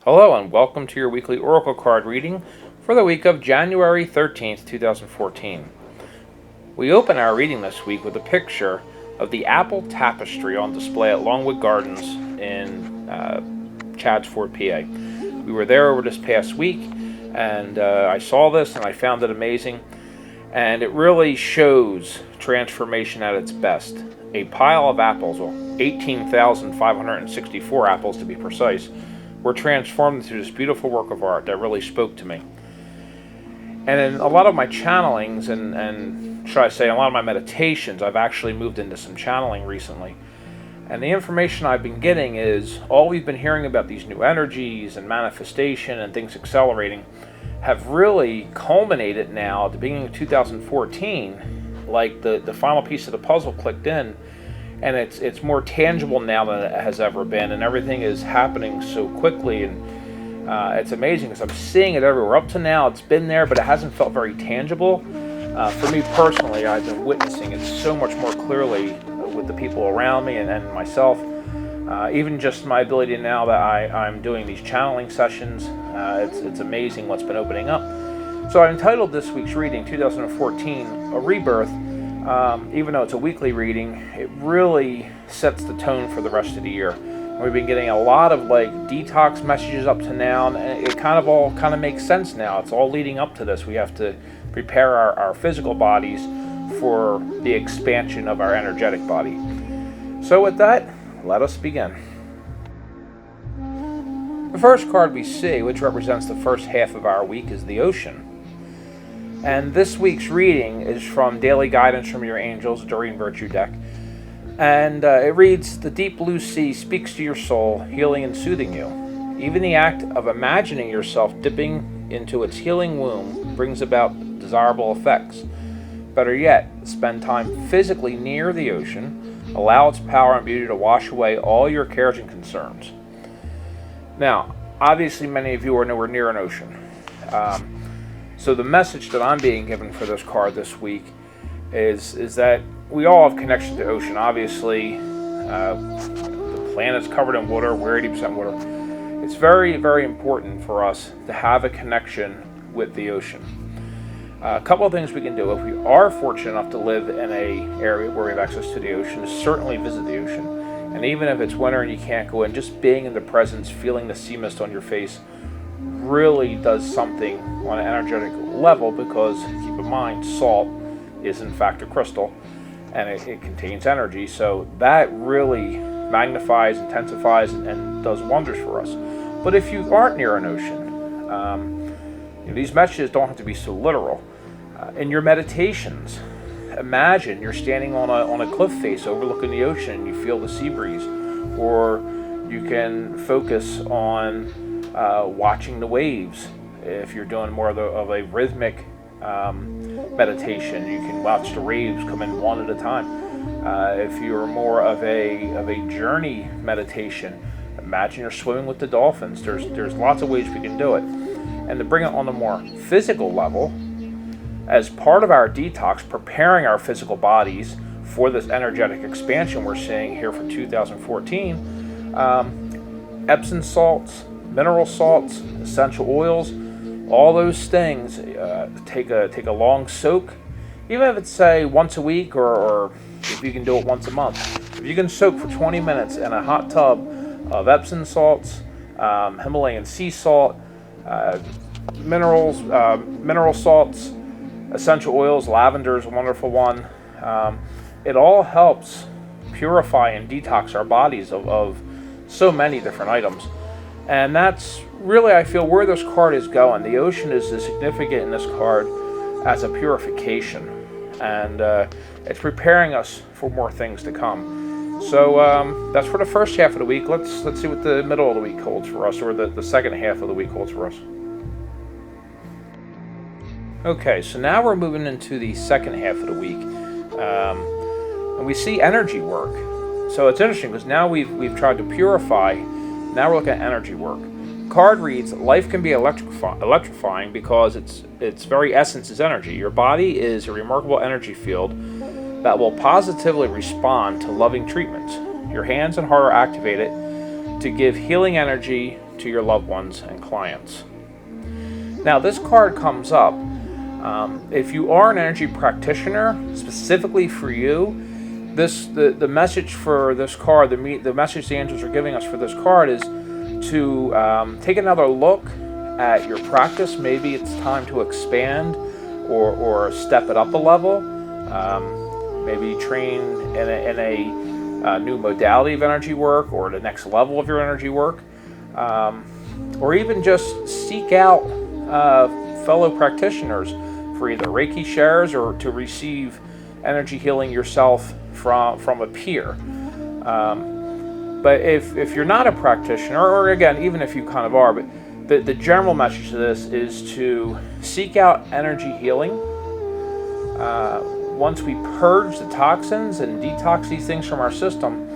Hello and welcome to your weekly Oracle card reading for the week of January 13th, 2014. We open our reading this week with a picture of the apple tapestry on display at Longwood Gardens in Chadsford, PA. We were there over this past week and I saw this and I found it amazing, and it really shows transformation at its best. A pile of apples, 18,564 apples to be precise, were transformed into this beautiful work of art that really spoke to me. And in a lot of my channelings and should I say, a lot of my meditations, I've actually moved into some channeling recently. And the information I've been getting is all we've been hearing about these new energies and manifestation and things accelerating have really culminated now at the beginning of 2014. Like the final piece of the puzzle clicked in, and it's more tangible now than it has ever been, and everything is happening so quickly, and it's amazing because I'm seeing it everywhere. Up to now, it's been there, but it hasn't felt very tangible. For me personally, I've been witnessing it so much more clearly with the people around me and myself. Even just my ability now that I'm doing these channeling sessions, it's amazing what's been opening up. So I entitled this week's reading, 2014, A Rebirth. Even though it's a weekly reading, it really sets the tone for the rest of the year. We've been getting a lot of detox messages up to now, and it all makes sense now. It's all leading up to this. We have to prepare our physical bodies for the expansion of our energetic body. So with that, let us begin. The first card we see, which represents the first half of our week, is the ocean. And this week's reading is from Daily Guidance from Your Angels, Doreen Virtue deck. And it reads, "The deep blue sea speaks to your soul, healing and soothing you. Even the act of imagining yourself dipping into its healing womb brings about desirable effects. Better yet, spend time physically near the ocean. Allow its power and beauty to wash away all your cares and concerns." Now, obviously many of you are nowhere near an ocean. So the message that I'm being given for this card this week is that we all have connection to the ocean. Obviously, the planet's covered in water. We're 80% water. It's very, very important for us to have a connection with the ocean. A couple of things we can do if we are fortunate enough to live in an area where we have access to the ocean is certainly visit the ocean. And even if it's winter and you can't go in, just being in the presence, feeling the sea mist on your face really does something on an energetic level, because keep in mind, salt is in fact a crystal and it contains energy, so that really magnifies, intensifies, and does wonders for us. But if you aren't near an ocean, these messages don't have to be so literal. In your meditations, imagine you're standing on a cliff face overlooking the ocean and you feel the sea breeze, or you can focus on watching the waves. If you're doing more of a rhythmic meditation, you can watch the waves come in one at a time. If you're more of a journey meditation, imagine you're swimming with the dolphins. There's lots of ways we can do it. And to bring it on a more physical level, as part of our detox, preparing our physical bodies for this energetic expansion we're seeing here for 2014, Epsom salts, mineral salts, essential oils, all those things, take a long soak, even if it's say once a week, or if you can do it once a month. If you can soak for 20 minutes in a hot tub of Epsom salts, Himalayan sea salt, mineral salts, essential oils, lavender is a wonderful one. It all helps purify and detox our bodies of so many different items. And that's really, I feel, where this card is going. The ocean is significant in this card as a purification, and it's preparing us for more things to come. So that's for the first half of the week. Let's see what the middle of the week holds for us, or the second half of the week holds for us. Okay, so now we're moving into the second half of the week, and we see energy work. So it's interesting because now we've tried to purify. Now we're looking at energy work. Card reads, "Life can be electrifying because its very essence is energy. Your body is a remarkable energy field that will positively respond to loving treatments. Your hands and heart are activated to give healing energy to your loved ones and clients. Now, this card comes up. If you are an energy practitioner, specifically for you, the message for this card, the message the angels are giving us for this card is to take another look at your practice. Maybe it's time to expand or step it up a level. Maybe train in a new modality of energy work, or the next level of your energy work, or even just seek out fellow practitioners for either Reiki shares or to receive energy healing yourself from a peer. But if you're not a practitioner, or again, even if you kind of are, but the general message of this is to seek out energy healing. Once we purge the toxins and detox these things from our system,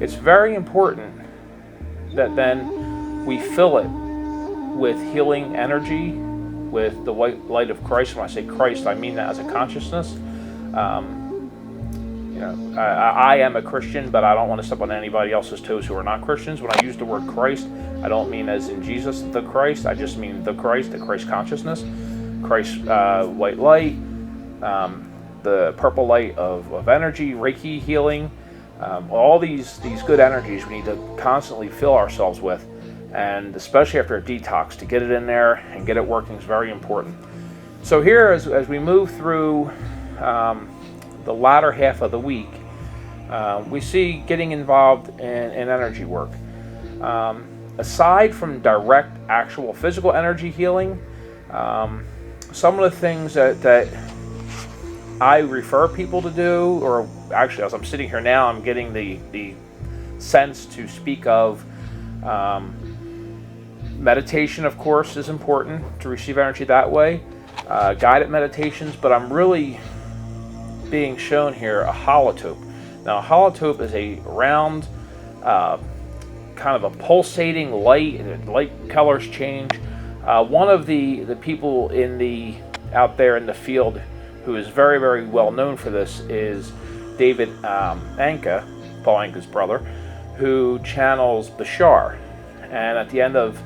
it's very important that then we fill it with healing energy, with the white light of Christ. When I say Christ, I mean that as a consciousness. I am a Christian, but I don't want to step on anybody else's toes who are not Christians. When I use the word Christ, I don't mean as in Jesus the Christ. I just mean the Christ consciousness, Christ white light, the purple light of energy, Reiki healing, all these good energies we need to constantly fill ourselves with, and especially after a detox, to get it in there and get it working is very important. So here, as we move through the latter half of the week, we see getting involved in energy work. Aside from direct, actual physical energy healing, some of the things that I refer people to do, or actually as I'm sitting here now, I'm getting the sense to speak of. Meditation, of course, is important to receive energy that way. Guided meditations, but I'm really being shown here a holotope. Now, a holotope is a round, kind of a pulsating light, and light colors change. One of the people out there in the field who is very, very well known for this is David Anka, Paul Anka's brother, who channels Bashar. And at the end of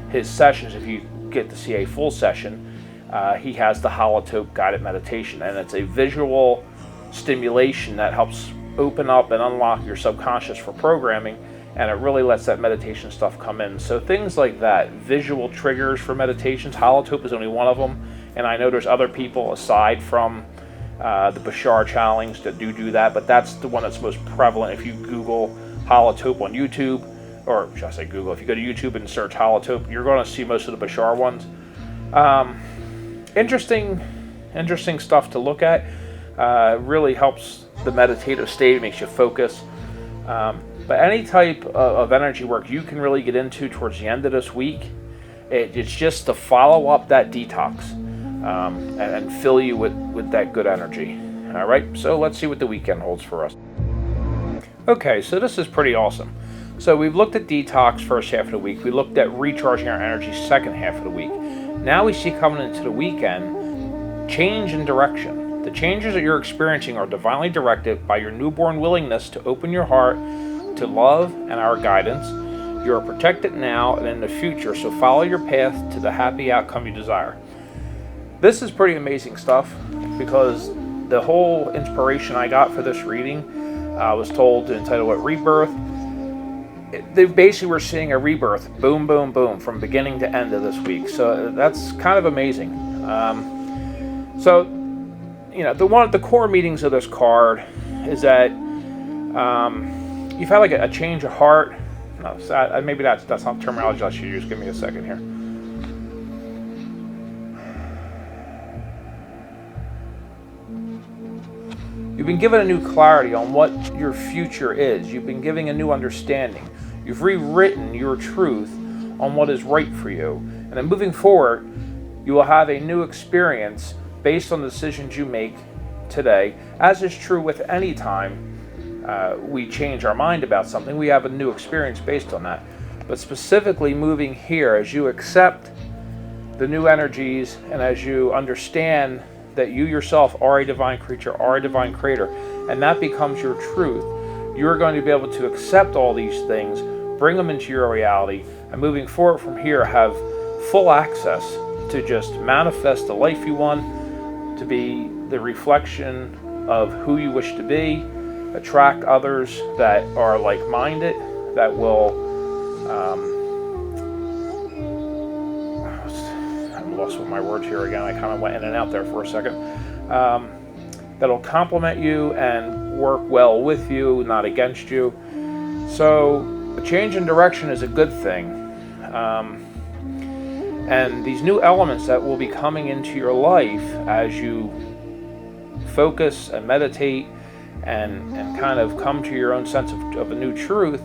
his sessions, if you get to see a full session, he has the holotope guided meditation, and it's a visual stimulation that helps open up and unlock your subconscious for programming, and it really lets that meditation stuff come in. So things like that, visual triggers for meditations, holotope is only one of them, and I know there's other people aside from the Bashar channelings that do that, but that's the one that's most prevalent. If you Google holotope on YouTube, or should I say Google, if you go to YouTube and search holotope, you're going to see most of the Bashar ones. Interesting stuff to look at. Really helps the meditative state, makes you focus. But any type of energy work you can really get into towards the end of this week, it's just to follow up that detox and fill you with that good energy. All right, so let's see what the weekend holds for us. Okay, so this is pretty awesome. So we've looked at detox first half of the week. We looked at recharging our energy second half of the week. Now we see coming into the weekend, change in direction. The changes that you're experiencing are divinely directed by your newborn willingness to open your heart to love and our guidance. You are protected now and in the future, so follow your path to the happy outcome you desire. This is pretty amazing stuff, because the whole inspiration I got for this reading, I was told to entitle it Rebirth. They basically were seeing a rebirth, boom, boom, boom, from beginning to end of this week. So that's kind of amazing. So, the core meanings of this card is that you've had like a change of heart. No, maybe that's not terminology I should use. Give me a second here. You've been given a new clarity on what your future is. You've been given a new understanding. You've rewritten your truth on what is right for you. And then moving forward, you will have a new experience based on the decisions you make today. As is true with any time we change our mind about something, we have a new experience based on that. But specifically moving here, as you accept the new energies and as you understand that you yourself are a divine creature, are a divine creator, and that becomes your truth, you're going to be able to accept all these things, bring them into your reality, And moving forward from here, have full access to just manifest the life you want, to be the reflection of who you wish to be, attract others that are like-minded, that will, I'm lost with my words here again, I kind of went in and out there for a second, that'll complement you and work well with you, not against you. So a change in direction is a good thing. And these new elements that will be coming into your life as you focus and meditate and kind of come to your own sense of a new truth,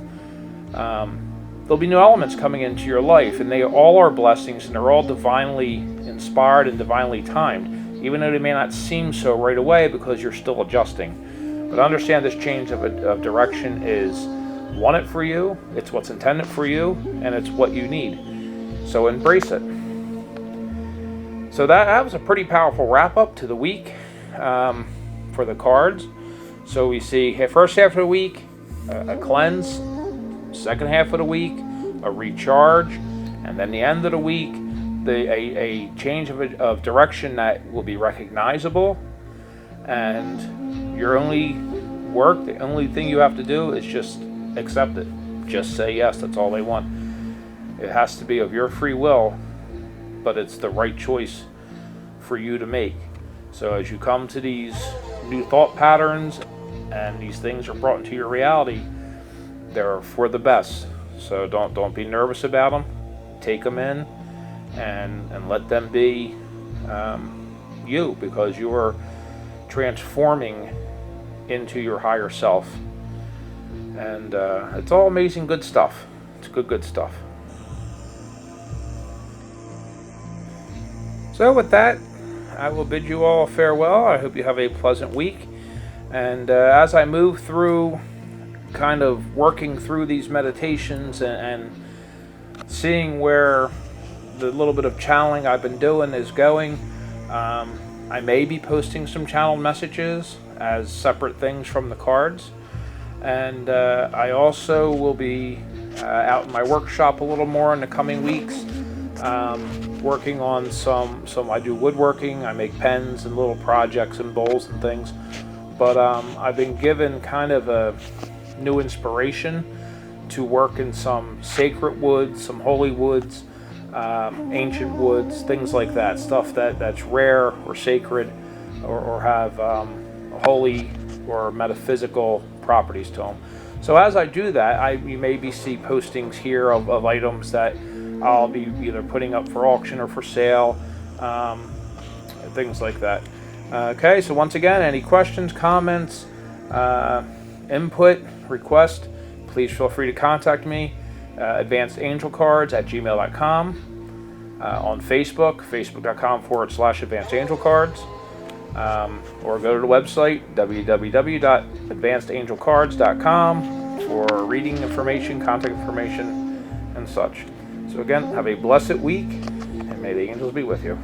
there'll be new elements coming into your life, and they all are blessings, and they're all divinely inspired and divinely timed, even though they may not seem so right away because you're still adjusting. But understand this change of direction is wanted for you, it's what's intended for you, and it's what you need. So embrace it. So that was a pretty powerful wrap-up to the week for the cards. So we see first half of the week, a cleanse, second half of the week, a recharge, and then the end of the week, a change of direction that will be recognizable. And your only work, the only thing you have to do is just accept it. Just say yes, that's all they want. It has to be of your free will, but it's the right choice for you to make. So as you come to these new thought patterns and these things are brought into your reality, they're for the best. So don't be nervous about them. Take them in and let them be you, because you are transforming into your higher self. And it's all amazing good stuff. It's good stuff. So with that, I will bid you all farewell. I hope you have a pleasant week. And as I move through, kind of working through these meditations and seeing where the little bit of channeling I've been doing is going, I may be posting some channeled messages as separate things from the cards. And I also will be out in my workshop a little more in the coming weeks, working on some I do woodworking, I make pens and little projects and bowls and things, but I've been given kind of a new inspiration to work in some sacred woods, some holy woods, ancient woods, things like that, stuff that's rare or sacred or have holy or metaphysical properties to them. So as I do that, you maybe see postings here of items that I'll be either putting up for auction or for sale, things like that. Okay, so once again, any questions, comments, input, request, please feel free to contact me, advancedangelcards@gmail.com, on Facebook, facebook.com/advancedangelcards, or go to the website, www.advancedangelcards.com, for reading information, contact information, and such. So again, have a blessed week, and may the angels be with you.